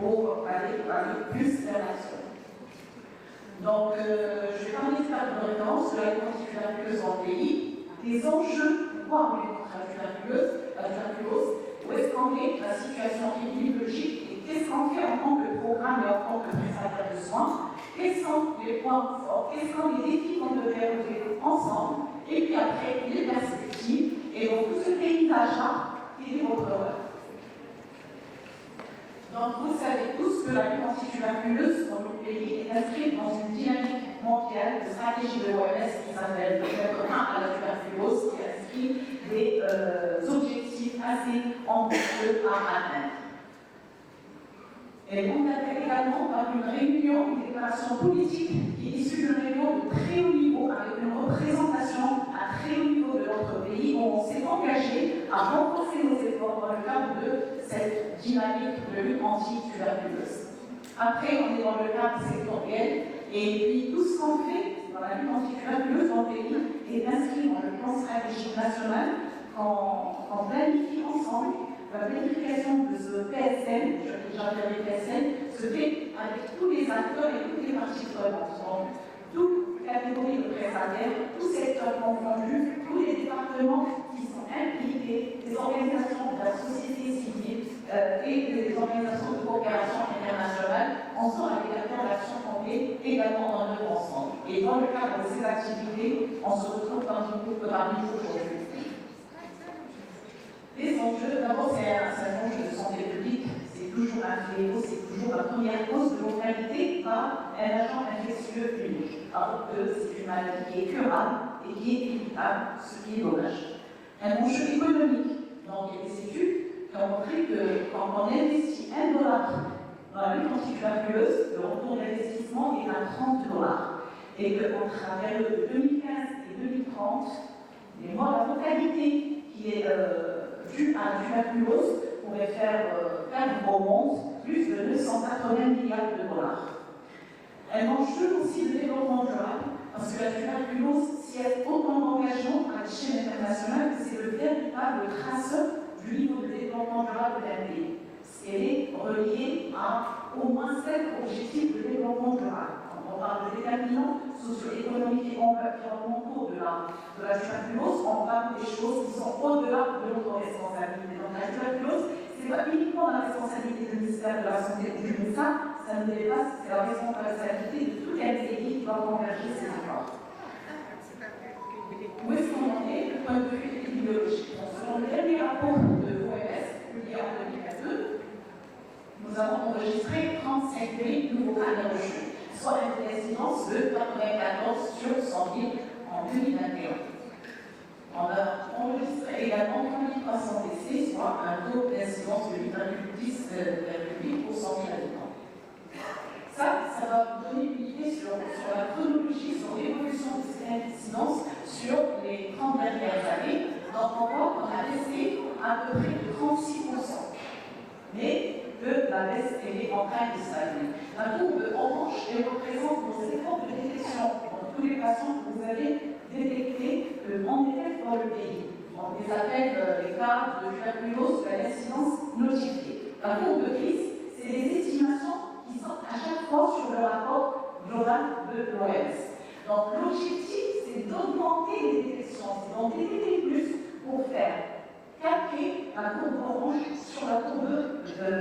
pour aller plus vers l'action. Donc, je vais parler de la référence de la tuberculose dans le pays, des enjeux pour lutter contre la tuberculose, où est-ce qu'en est la situation épidémiologique et qu'est-ce qu'on fait en tant que programme et en tant que prestataire de soins, quels sont les points forts, quels sont les défis qu'on devrait relever ensemble, et puis après les perspectives, et donc tout ce paysage-là qui est votre rôle. Donc vous savez tous que la lutte anti-tuberculose dans notre pays est inscrite dans une dynamique mondiale de stratégie de l'OMS qui s'appelle le commun à la tuberculose, qui inscrit des objectifs assez ambitieux à atteindre. Et on a également par une réunion, une déclaration politique qui est issue d'une réunion de très haut niveau, avec une représentation à très haut niveau de notre pays, où on s'est engagé à renforcer nos efforts dans le cadre de cette dynamique de lutte anti-tuberculose. Après, on est dans le cadre sectoriel, et puis tout ce qu'on fait dans la lutte anti-tuberculose dans le pays est inscrit dans le plan stratégique national qu'on planifie ensemble. La planification de ce PSN, j'appelle PSN, se fait avec tous les acteurs et toutes les parties prenantes. Donc, toute catégorie de prestataires, tous secteurs confondus, tous les départements qui sont impliqués, les organisations de la société civile et les organisations de coopération internationale, ensemble avec les acteurs d'action qu'on fait également en œuvre ensemble. Et dans le cadre de ces activités, on se retrouve dans un groupe parmi nous aujourd'hui. Les enjeux, d'abord c'est un enjeu de santé publique, c'est toujours un fléau, c'est toujours la première cause de mortalité par un agent infectieux unique. Alors que c'est une maladie qui est curable et qui est évitable, ce qui est dommage. Un enjeu économique, donc il y a des études qui ont montré que quand on investit $1 dans la lutte anti-tuberculose, le retour d'investissement est à $30. Et qu'entre la période de 2015 et 2030, les morts, la mortalité qui est due à la tuberculose pourrait faire perdre au monde plus de 280 milliards $. Un enjeu aussi de développement durable, parce que la tuberculose sied autant d'engagement à l'échelle internationale que c'est le véritable traceur du niveau de développement durable d'un pays. Elle est reliée à au moins 7 objectifs de développement durable. Quand on parle de déterminants socio-économiques et environnementaux de la tuberculose, on parle des choses qui sont au-delà de notre responsabilité. Donc la tuberculose, ce n'est pas uniquement la responsabilité du ministère de la Santé ou du médecin, ça nous dépasse, c'est la responsabilité de tout un pays qui va converger ses efforts. Où est-ce qu'on en est, le point de vue épidémiologique? Selon le dernier rapport de l'OMS, publié en 2022, nous avons enregistré 35 000 nouveaux cas de reçus, soit une incidence de 94 sur 100 000 en 2021. On a enregistré également 3300 décès, soit un taux d'incidence de 8,10 pour 100 000 habitants. Ça va vous donner une idée sur la chronologie, sur l'évolution de cette incidence sur les 30 dernières années. Donc on voit qu'on a baissé à peu près de 36%. Mais que la baisse est en train de stagner. La courbe orange représente nos efforts de détection dans tous les patients que vous avez détectés en élève dans le pays. On les appelle les cas de tuberculose de l'incidence notifiée. La courbe grise, c'est les estimations qui sortent à chaque fois sur le rapport global de l'OMS. Donc l'objectif, c'est d'augmenter les détections, c'est d'en détecter plus pour faire calquer la courbe orange sur la courbe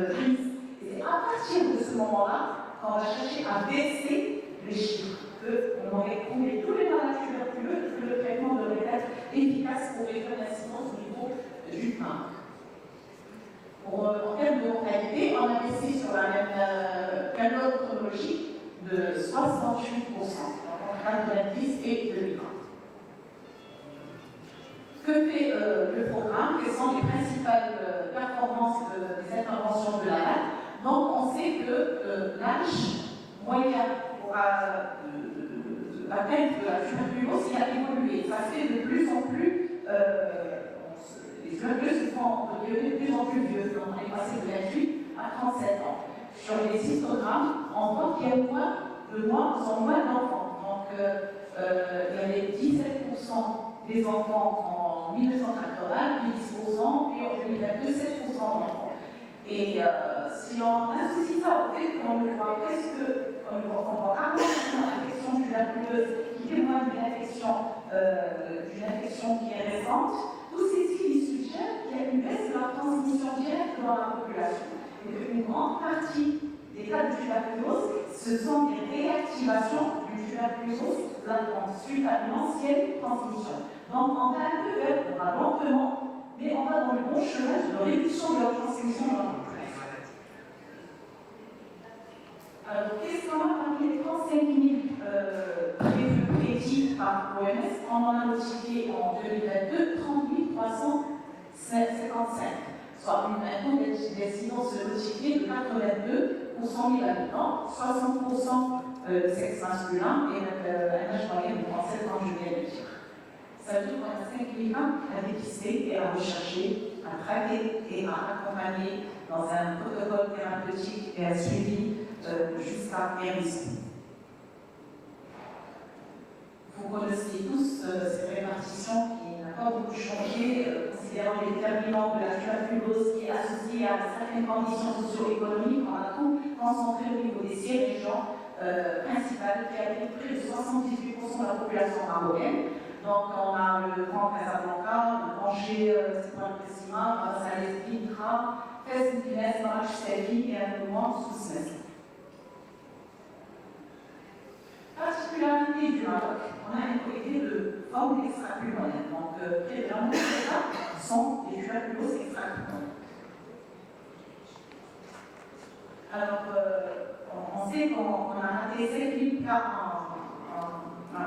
grise. Et c'est à partir de ce moment-là qu'on va chercher à baisser les chiffres, qu'on aurait trouvé tous les malades tuberculeux, que le traitement devrait être efficace pour réduire l'incidence au niveau du pain. En termes de mortalité, on a baissé sur la même période chronologique de 68%, entre 90 et 2020. Que fait le programme? Quelles sont les principales performances des interventions de la LAD? Donc, on sait que l'âge moyen pour atteindre la tuberculose a évolué. Ça fait de plus en plus, les tuberculeuses sont devenues de plus en plus vieux. Donc, on est passé de 28 à 37 ans. Sur les histogrammes, on voit qu'il y a de moins en moins d'enfants. Donc, il y avait 17% des enfants en 1980, puis 10%, puis en 2022, 7% d'enfants. Et si on associe ça au fait qu'on ne voit presque, on voit rarement une infection tuberculeuse qui témoigne d'une infection qui est récente, tous ces signes suggèrent qu'il y a une baisse de la transmission directe dans la population. Et qu'une grande partie des cas de tuberculose, ce sont des réactivations du tuberculose latente suite à une ancienne transmission. Donc on va un peu vers, on va lentement, mais on va dans le bon chemin de réduction de la transmission dans la population. Alors, qu'est-ce qu'on a parmi les 35 000 prédits par l'OMS? On en a notifié en 2022 30 355, soit un taux d'incidence notifié de 82 pour 100 000 habitants, 60% de sexe masculin et un âge moyen de 37 ans, je viens de dire. Ça veut dire qu'on a 5 000 à dépister et à rechercher, à traquer et à accompagner dans un protocole thérapeutique et un suivi jusqu'à guérison. Vous connaissez tous cette répartition qui n'a pas beaucoup changé, considérant les déterminants de la tuberculose qui est associée à certaines conditions socio-économiques. On a tout concentré au niveau des 6 régions principales qui habitent près de 78% de la population marocaine. Donc on a le Grand Casablanca, le Angers, Sima, Salès, Pintra, Fès, Guinès, Marrakech, Séville et un peu moins Sousse. Particularité du Maroc, on a une qualité de forme extrapulmonaire. Donc, près de la moitié des cas sont des tuberculoses extrapulmonaires. Alors, on sait qu'on a raté 7 000 cas à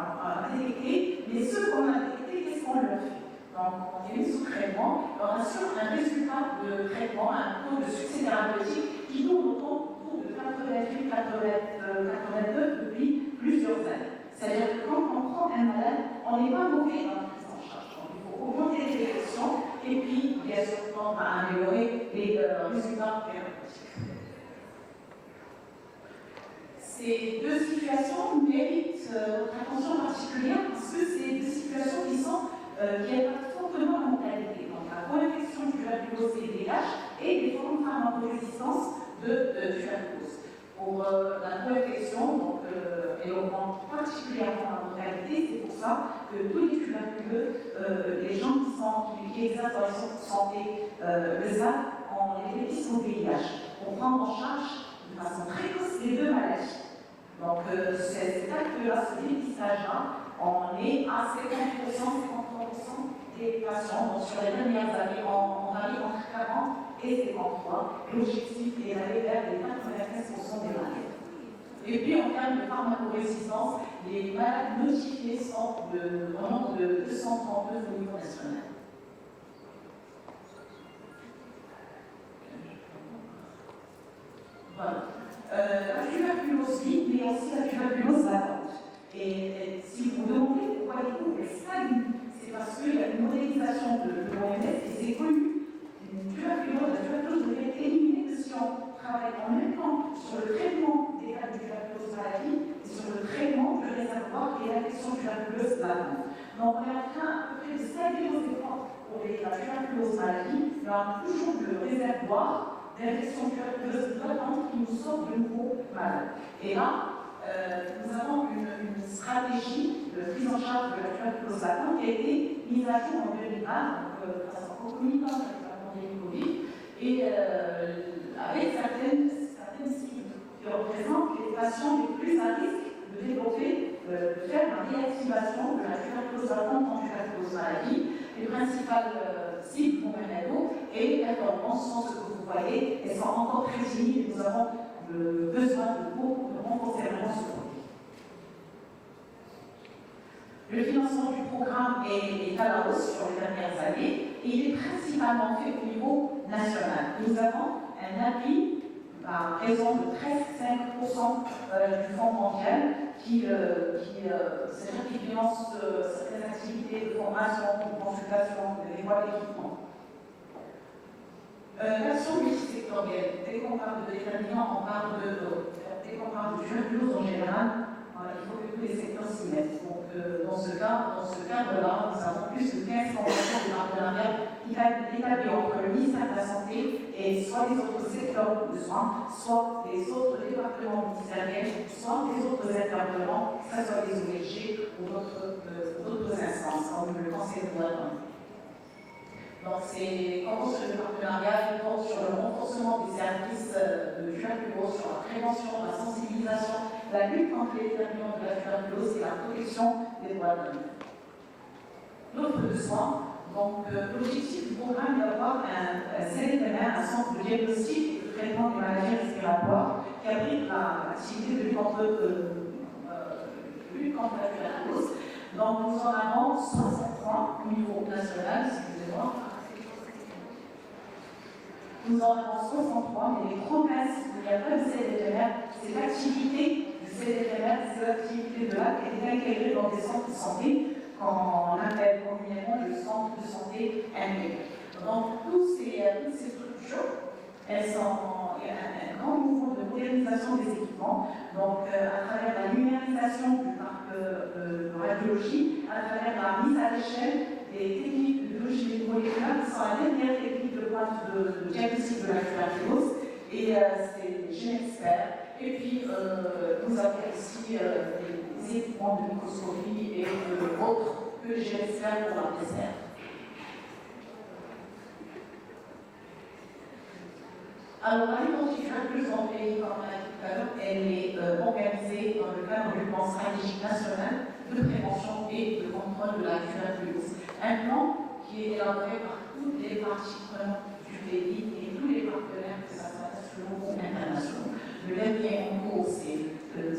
détecter, mais ceux qu'on a détectés, qu'est-ce qu'on leur fait? Donc, on est mis sous traitement, on assure un résultat de traitement, un taux de succès thérapeutique qui tourne autour de 88-82 depuis plusieurs années. C'est-à-dire que quand on prend un malade, on n'est pas mauvais dans la prise en charge. Donc, il faut augmenter les détections et puis, bien sûr, on va améliorer les résultats thérapeutiques. Ces deux situations méritent notre attention particulière parce que c'est deux situations qui impactent fortement la mortalité. Donc, la co-infection du tuberculose et des VIH et des formes pharmacorésistance de tuberculose. Pour la co-infection, elle augmente particulièrement la mortalité. C'est pour ça que tous les tuberculeux, les gens qui exercent dans les centres de santé, le SAP, on les dépiste au VIH pour prendre en charge de façon précoce les deux maladies. Donc, cet acte-là, ce dépistage-là, on est à 50%, 53% des patients. Donc, sur les dernières années, on varie entre 40 et 53. L'objectif est d'aller vers les 95% des malades. Et puis, en termes de pharmacorésistance, les malades notifiés sont vraiment de 232 au niveau national. Voilà. La tuberculose vive, mais aussi la tuberculose latente. Et si vous vous demandez pourquoi les couples stagnent, c'est parce qu'il y a une modélisation de l'OMS et c'est connu. La tuberculose devrait être éliminée si on travaille en même temps sur le traitement des cas de tuberculose maladie et sur le traitement du réservoir et l'infection tuberculeuse latente. Donc on est en train à peu près de stagner nos efforts pour la tuberculose maladie, mais on a toujours le réservoir d'infection tuberculeuse latente qui nous sort de nouveaux malades. Et là, nous avons une stratégie de prise en charge de la tuberculose latente qui a été mise à jour en 2020, donc de façon concomitante avec la pandémie Covid, et avec certaines cibles qui représentent les patients les plus à risque de développer, de faire la réactivation de la tuberculose latente en tuberculose maladie. Les principales cibles pour Merlado et les performances sont ce que vous voyez, elles sont encore très timides et nous avons besoin de beaucoup de renforcer vraiment ce produit. Le financement du programme est à la hausse sur les dernières années et il est principalement fait au niveau national. Nous avons un appui à raison de 13,5% du Fonds mondial c'est-à-dire qui finance certaines activités de formation, de consultation, de voies d'équipement. L'action multisectorielle, dès qu'on parle de déterminants, on parle dès qu'on parle de tuberculose en général, il faut que tous les secteurs s'y mettent. Donc dans ce cadre-là, nous avons plus de 15 conventions de partenariat établies entre le ministère de la Santé et soit les autres secteurs de soins, soit les autres départements ministériels, soit les autres intervenants, que ce soit des ONG ou d'autres instances, comme le Conseil de l'Europe. Donc, ces conventions de partenariat portent sur le renforcement des services de tuberculose, sur la prévention, la sensibilisation, la lutte contre les déterminants de la tuberculose et la protection des droits de l'homme. L'offre de soins, donc l'objectif du programme est d'avoir un CDMR, un centre de diagnostic et de traitement des maladies respiratoires qui abrite l'activité de lutte contre la tuberculose. Donc, nous en avons 63 au niveau national, excusez-moi. Nous en avons 63, mais les promesses, il n'y a pas de CDMR, c'est l'activité du CDMR, c'est l'activité de l'AC qui est intégrée dans des centres de santé, qu'on appelle communément le centre de santé intégré. Donc, toutes ces structures, elles sont, il y a un grand mouvement de modernisation des équipements, donc à travers la numérisation du parc de radiologie, à travers la mise à l'échelle des techniques de biologie moléculaire qui sont la dernière technique de pointe de diagnostic de la tuberculose, et c'est des GENExpert. Et puis, nous avons aussi des équipements de microscopie et autres que GENExpert pour la PCR. Alors, la lutte anti-tuberculose dans le pays, comme on l'a dit tout à l'heure, elle est organisée dans le cadre du plan stratégique national de prévention et de contrôle de la tuberculose. Un plan qui est élaboré par toutes les parties prenantes du pays et tous les partenaires, que ce soit nationaux ou internationaux. Le dernier en cours, c'est le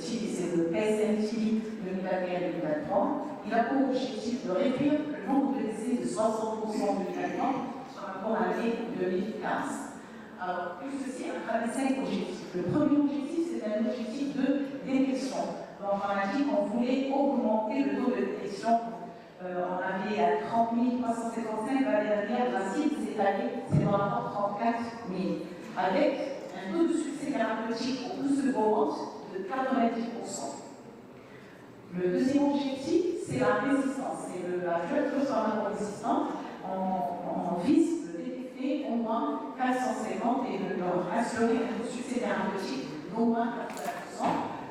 PSN-TILI 2021-2023. Il a pour objectif de réduire le nombre de décès de 60% en 2020 par rapport à l'année 2015. Alors, tout ceci à travers 5 objectifs. Le premier objectif, c'est un objectif de détection. Donc, on a dit qu'on voulait augmenter le taux de détection. On avait à 30 355, l'année dernière, la cible cette année, c'est dans la 34 000, avec un taux de succès thérapeutique pour tout ce cohorte de 90%. Le deuxième objectif, c'est la résistance. C'est la tuberculose pharmaco-résistante. On vise au moins 450 et de leur assurer un succès thérapeutique d'au moins 80%.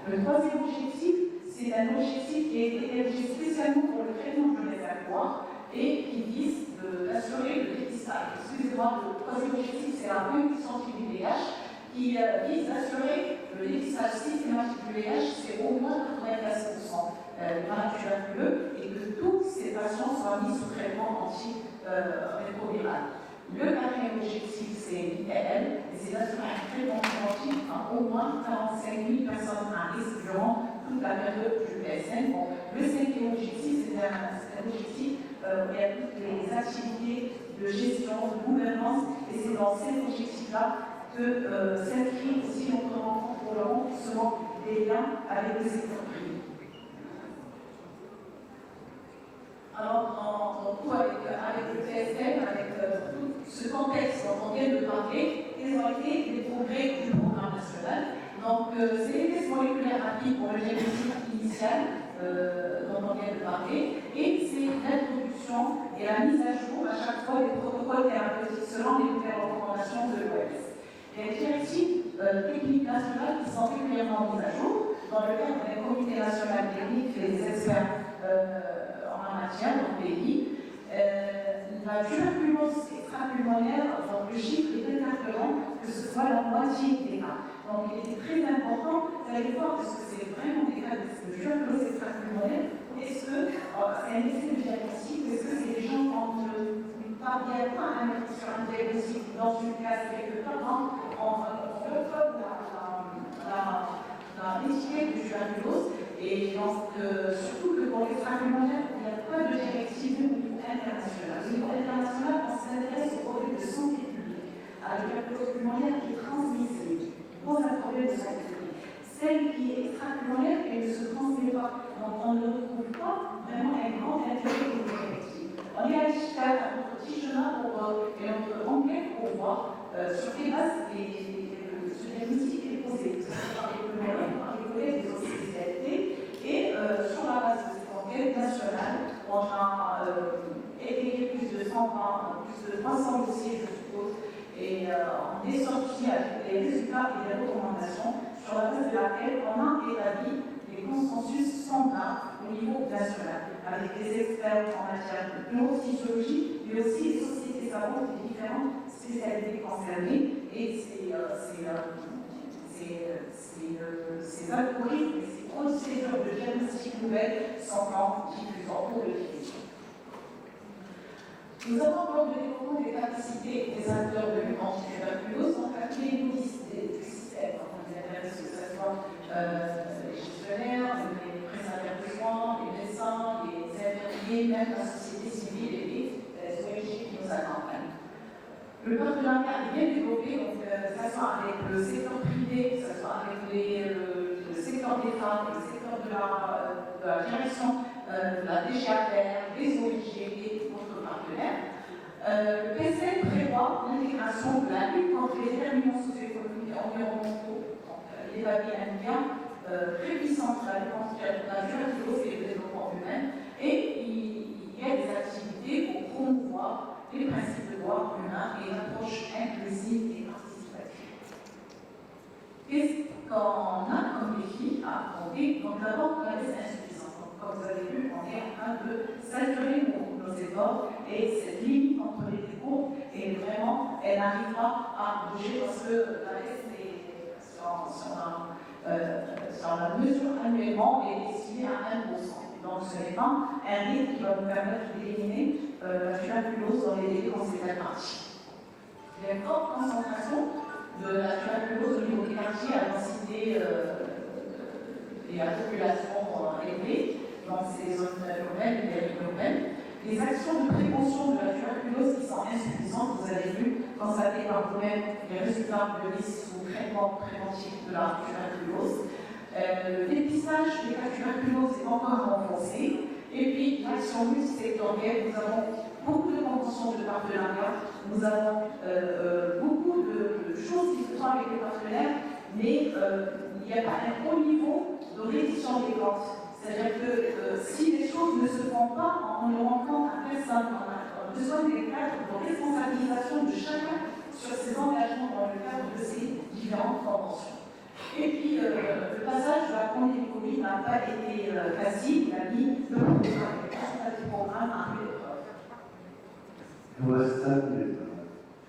Le troisième objectif, c'est un objectif qui a été érigé spécialement pour le traitement de réservoir et qui vise d'assurer le dépistage. Excusez-moi, le troisième objectif, c'est la prévention du VIH qui vise d'assurer le dépistage systématique du VIH, c'est au moins 95% des malades tuberculeux et que tous ces patients soient mis sous traitement antirétroviral. Le quatrième objectif, c'est l'ITL, et c'est d'assurer un traitement préventif à au moins 45 000 personnes à risque durant toute la période du PSN. Bon, le cinquième objectif, c'est un objectif où il y a toutes les activités de gestion, de gouvernance, et c'est dans cet objectif-là que s'inscrit aussi notre rencontre pour le renforcement des liens avec le secteur privé. Alors, en tout, avec le PSN, avec tout ce contexte dont on vient de parler, quels ont été les progrès du programme national. Donc, c'est les tests moléculaires rapides pour le diagnostic initial dont on vient de parler, et c'est l'introduction et la mise à jour à chaque fois des protocoles thérapeutiques selon les nouvelles recommandations de l'OMS. Il y a des directives techniques nationales qui sont régulièrement mises à jour dans le cadre des comités nationaux techniques et des experts en matière dans le pays. La tuberculose extrapulmonaire, donc le chiffre est interpellant, que ce soit la moitié des cas. Donc il était très important d'aller voir est-ce que c'est vraiment des cas de tuberculose extrapulmonaire, est-ce que c'est un essai de diagnostic, est-ce que c'est des gens qui ne parviennent pas à mettre sur un diagnostic dans une case quelque part, on reçoit l'étiquette du tuberculose. Et donc, surtout que pour l'extrapulmonaire, il n'y a pas de directive au niveau international. Au niveau international, on s'intéresse aux problèmes de santé publique, à la tuberculose pulmonaire qui est transmissible, pose un problème de santé publique. Celle qui est extrapulmonaire, elle ne se transmet pas. Donc, on ne retrouve pas vraiment un grand intérêt pour les directives. On est allé jusqu'à notre petit chemin et notre enquête pour voir sur quelle base ce diagnostic est posé. Par les pulmonaires, par les collègues des autres spécialités. Et sur la base de cette enquête, 300 dossiers, je suppose, et on est sorti avec des résultats et des recommandations sur la base de laquelle on a établi des consensus standards au niveau national, avec des experts en matière de neurophysiologie, mais aussi des sociétés savantes des différentes spécialités concernées, et ces algorithmes et ces procédures de diagnostic nouvelles sont en diffusion pour le vivre. Nous avons lors de développement des capacités des acteurs de lutte anti-tuberculose, donc appelé du système, que ce soit les gestionnaires, les prestataires de soins, les médecins, les infirmiers, même la société civile et les ONG qui nous accompagnent. Le partenariat est bien développé, donc que ce soit avec le secteur privé, que ce soit avec le secteur des femmes, le secteur de la direction, de la DGAPR, des ONG et d'autres partenaires. Le PSN prévoit l'intégration de la lutte contre les déterminants socio-économiques et environnementaux. Il établit un lien très puissant entre la lutte contre la tuberculose et le développement humain, et il y a des activités pour promouvoir les principes de droits humains et l'approche inclusive et participative. Qu'est-ce qu'on a comme défi à affronter? Donc d'abord, la baisse insuffisante. Comme vous avez vu, on est en train de saturer nos efforts, et cette limite entre les dépôts, et vraiment, elle n'arrivera à bouger parce que la baisse sur la mesure annuellement est estimée à 1%. Donc ce n'est pas un rythme qui va nous permettre d'éliminer la tuberculose dans les délais qu'on s'est répartis. Il y a une forte concentration de la tuberculose au niveau des quartiers à densité et à population élevée, dans ces zones urbaines et périurbaines. Les actions de prévention de la tuberculose qui sont insuffisantes, vous avez vu, constater par vous-même les résultats de liste sous traitement préventif de la tuberculose. Le dépistage des cas de tuberculose est encore renforcé. Et puis, l'action multisectorielle, nous avons beaucoup de conventions de partenariat, nous avons beaucoup de choses qui se font avec les partenaires, mais il n'y a pas un haut niveau de réduction des comptes. C'est-à-dire que si les choses ne se font pas, on ne rend compte à personne. On a besoin des cadres de responsabilisation de chacun sur ses engagements dans le cadre de ces différentes conventions. Et puis, le passage de la pandémie Covid n'a pas été facile, il a mis le programme à l'épreuve. Il vous reste 5 minutes.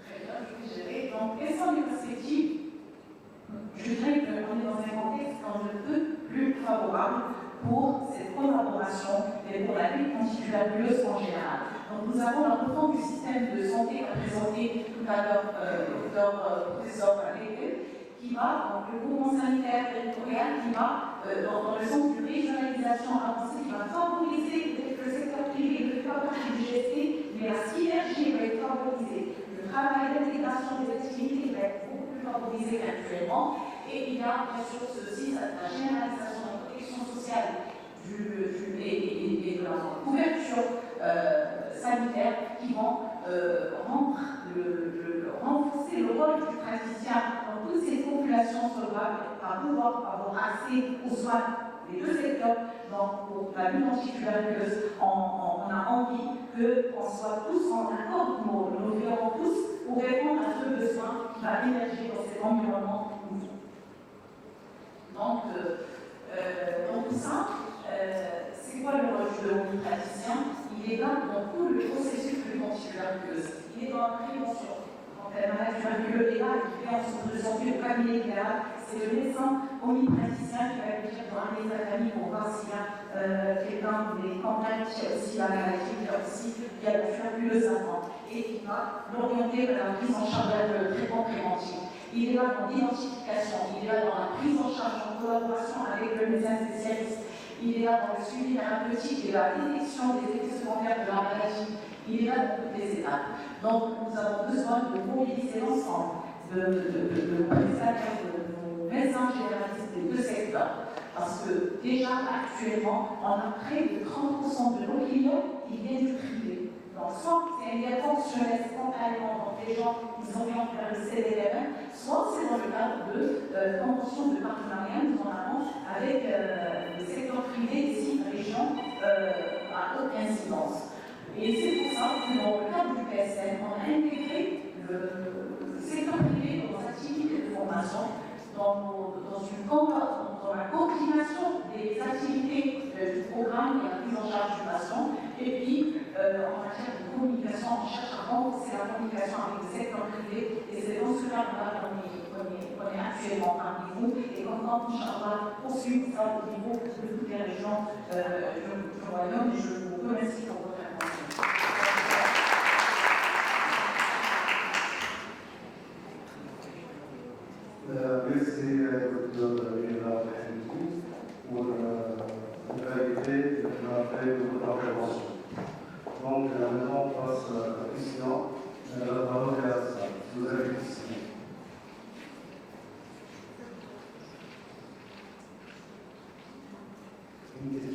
Très bien, je vais gérer. Donc, quelles sont les perspectives? Je dirais qu'on est dans un contexte un peu plus favorable pour cette collaboration et pour la lutte anti-tuberculose en général. Donc, nous avons la refonte du système de santé qu'a présenté tout à l'heure le professeur Valérie, qui va, donc le mouvement sanitaire territorial, qui va dans le sens d'une régionalisation avancée, qui va favoriser le secteur privé, ne fait pas partie du GST, mais la synergie va être favorisée. Le travail d'intégration des activités va être beaucoup plus favorisé qu'actuellement. Et il y a bien sûr ceci, la généralisation de la protection sociale et de la couverture sanitaire qui vont renforcer le rôle du praticien dans toutes ces populations solvables à pouvoir avoir accès aux soins des deux secteurs. Donc, pour la lutte anti-tuberculose, on a envie qu'on soit tous en accord, nous verrons tous pour répondre à ce besoin qui va émerger dans cet environnement nouveau. Donc, tout ça, c'est quoi le rôle de l'omnipraticien? Il est là dans tout le processus de lutte anti-tuberculose. Il est dans la prévention. Quand un malade tuberculeux est là, il fait en centre de santé au cabinet libéral, c'est le médecin omnipraticien qui va lui dire pour amener sa famille pour voir s'il y a quelqu'un des campagnes, qui a aussi la maladie, qui a la tuberculose latente, et qui va l'orienter vers la prise en charge de traitement préventif. Il est là dans l'identification, il est là dans la prise en charge en collaboration avec le médecin spécialiste, il est là dans le suivi thérapeutique et la détection des effets secondaires de la maladie, il est là dans toutes les étapes. Donc nous avons besoin de mobiliser l'ensemble de nos prestataires, de nos médecins généralistes des deux secteurs, parce que déjà actuellement, on a près de 30% de nos clients qui viennent du privé. Donc, soit c'est un lien fonctionnel spontanément, donc les gens ils orientent vers le CDRM, soit c'est dans le cadre de conventions de partenariat nous en avons avec le secteur privé des 6 régions à haute incidence. Et c'est pour ça que dans le cadre du PSN, on a intégré le secteur privé dans nos activités de formation, dans la coordination des activités du programme et la prise en charge du patient. Et puis, en matière de communication, on cherche à renforcer la communication avec le secteur privé. Et c'est dans ce cadre-là qu'on est actuellement parmi vous. Et comme quand Inch'Allah poursuit ça au niveau de toutes les régions du royaume. Et je vous remercie pour votre attention. Merci, docteur Général Hamidi, pour la qualité de votre intervention. Donc, maintenant, on passe à la question. La parole est à ça. Vous avez une question. Une question.